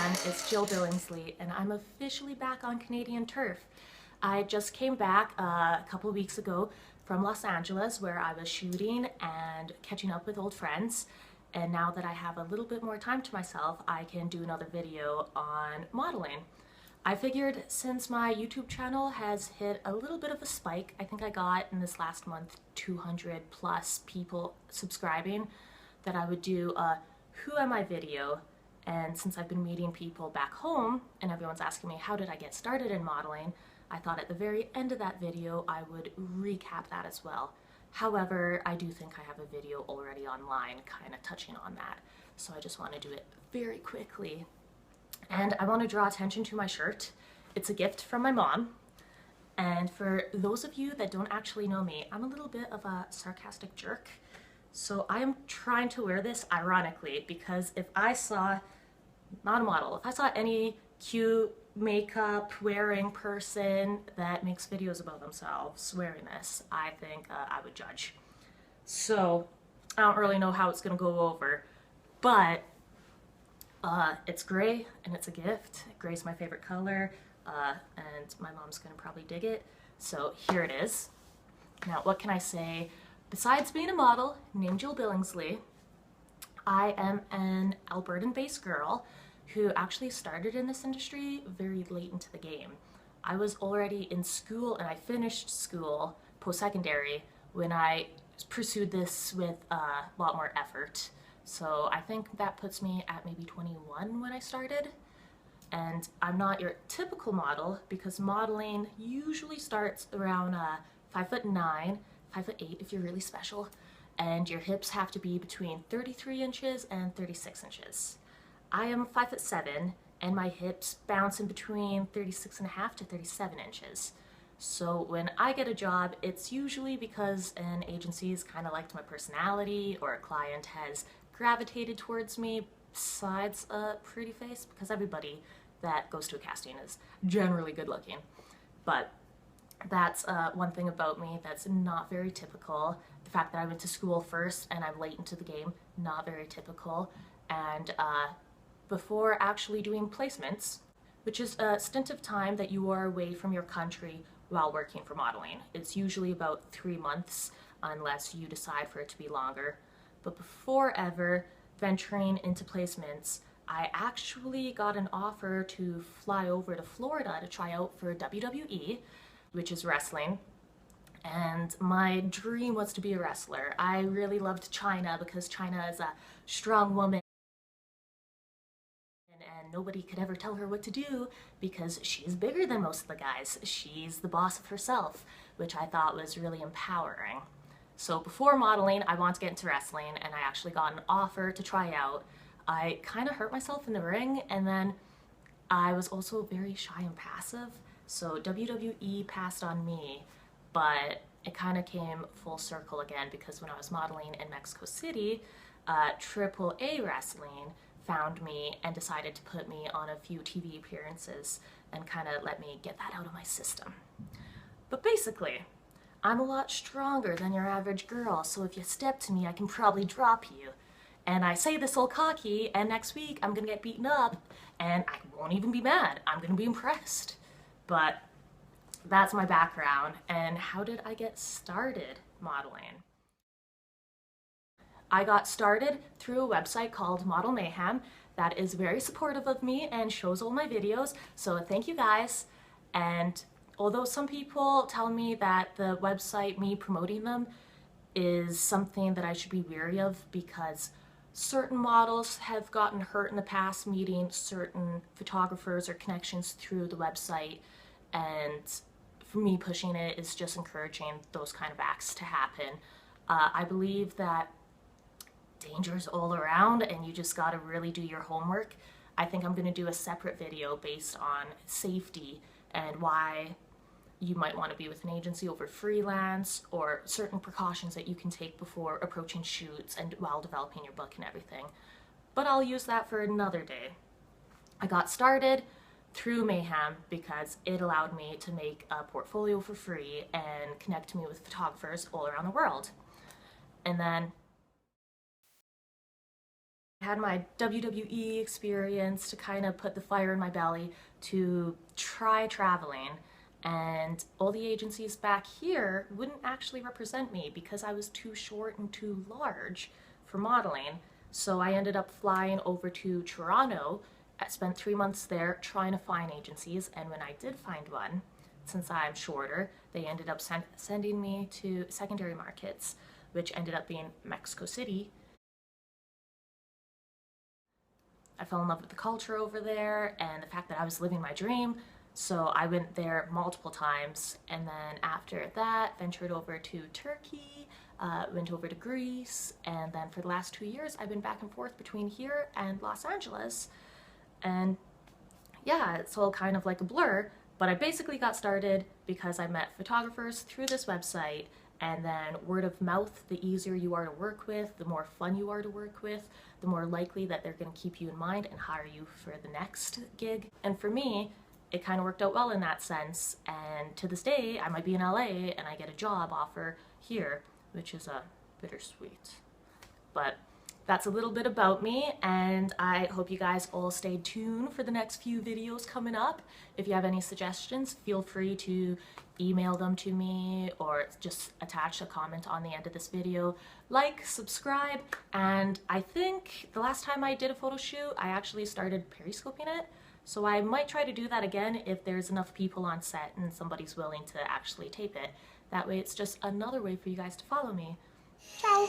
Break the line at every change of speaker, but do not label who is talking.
everyone, it's Jill Billingsley and I'm officially back on Canadian turf. I just came back a couple of weeks ago from Los Angeles where I was shooting and catching up with old friends, and now that I have a little bit more time to myself, I can do another video on modeling. I figured since my YouTube channel has hit a little bit of a spike, I think I got in this last month 200 plus people subscribing, that I would do a Who Am I video. And since I've been meeting people back home and everyone's asking me how did I get started in modeling, I thought at the very end of that video I would recap that as well. However, I do think I have a video already online kind of touching on that, so I just want to do it very quickly. And I want to draw attention to my shirt. It's a gift from my mom. And for those of you that don't actually know me, I'm a little bit of a sarcastic jerk. So I am trying to wear this ironically, because if I saw, not a model, if I saw any cute makeup wearing person that makes videos about themselves wearing this, I think I would judge. So I don't really know how it's gonna go over, but it's gray and it's a gift. Gray's my favorite color, and my mom's gonna probably dig it. So here it is. Now, what can I say? Besides being a model named Jill Billingsley, I am an Albertan-based girl who actually started in this industry very late into the game. I was already in school and I finished school post-secondary when I pursued this with a lot more effort. So I think that puts me at maybe 21 when I started. And I'm not your typical model because modeling usually starts around 5'9", 5'8" if you're really special, and your hips have to be between 33 inches and 36 inches. I am 5'7", and my hips bounce in between 36.5 to 37 inches. So when I get a job, it's usually because an agency's kind of liked my personality or a client has gravitated towards me, besides a pretty face, because everybody that goes to a casting is generally good looking. But that's one thing about me that's not very typical. The fact that I went to school first and I'm late into the game, not very typical. And before actually doing placements, which is a stint of time that you are away from your country while working for modeling. It's usually about 3 months unless you decide for it to be longer. But before ever venturing into placements, I actually got an offer to fly over to Florida to try out for WWE, which is wrestling. And my dream was to be a wrestler. I really loved China because China is a strong woman and nobody could ever tell her what to do because she's bigger than most of the guys. She's the boss of herself, which I thought was really empowering. So before modeling, I wanted to get into wrestling, and I actually got an offer to try out. I kind of hurt myself in the ring, and then I was also very shy and passive, so WWE passed on me, but it kind of came full circle again because when I was modeling in Mexico City, AAA Wrestling found me and decided to put me on a few TV appearances and kind of let me get that out of my system. But basically, I'm a lot stronger than your average girl, so if you step to me, I can probably drop you. And I say this all cocky, and next week I'm gonna get beaten up, and I won't even be mad. I'm gonna be impressed. But that's my background, and how did I get started modeling? I got started through a website called Model Mayhem that is very supportive of me and shows all my videos, so thank you guys. And although some people tell me that the website, me promoting them, is something that I should be wary of because certain models have gotten hurt in the past meeting certain photographers or connections through the website, and for me pushing it is just encouraging those kind of acts to happen. I believe that danger is all around and you just gotta really do your homework. I think I'm gonna do a separate video based on safety and why you might want to be with an agency over freelance, or certain precautions that you can take before approaching shoots and while developing your book and everything. But I'll use that for another day. I got started through Mayhem because it allowed me to make a portfolio for free and connect me with photographers all around the world. And then had my WWE experience to kind of put the fire in my belly to try traveling. And all the agencies back here wouldn't actually represent me because I was too short and too large for modeling. So I ended up flying over to Toronto. I spent 3 months there trying to find agencies, and when I did find one, since I'm shorter, they ended up sending me to secondary markets, which ended up being Mexico City. I fell in love with the culture over there and the fact that I was living my dream. So I went there multiple times, and then after that ventured over to Turkey, went over to Greece, and then for the last 2 years I've been back and forth between here and Los Angeles. And yeah, it's all kind of like a blur, but I basically got started because I met photographers through this website, and then word of mouth, the easier you are to work with, the more fun you are to work with, the more likely that they're going to keep you in mind and hire you for the next gig. And for me, it kind of worked out well in that sense, and to this day I might be in LA and I get a job offer here, which is bittersweet. But that's a little bit about me, and I hope you guys all stay tuned for the next few videos coming up. If you have any suggestions, feel free to email them to me or just attach a comment on the end of this video. Like, subscribe, and I think the last time I did a photo shoot, I actually started periscoping it. So I might try to do that again if there's enough people on set and somebody's willing to actually tape it. That way it's just another way for you guys to follow me. Ciao!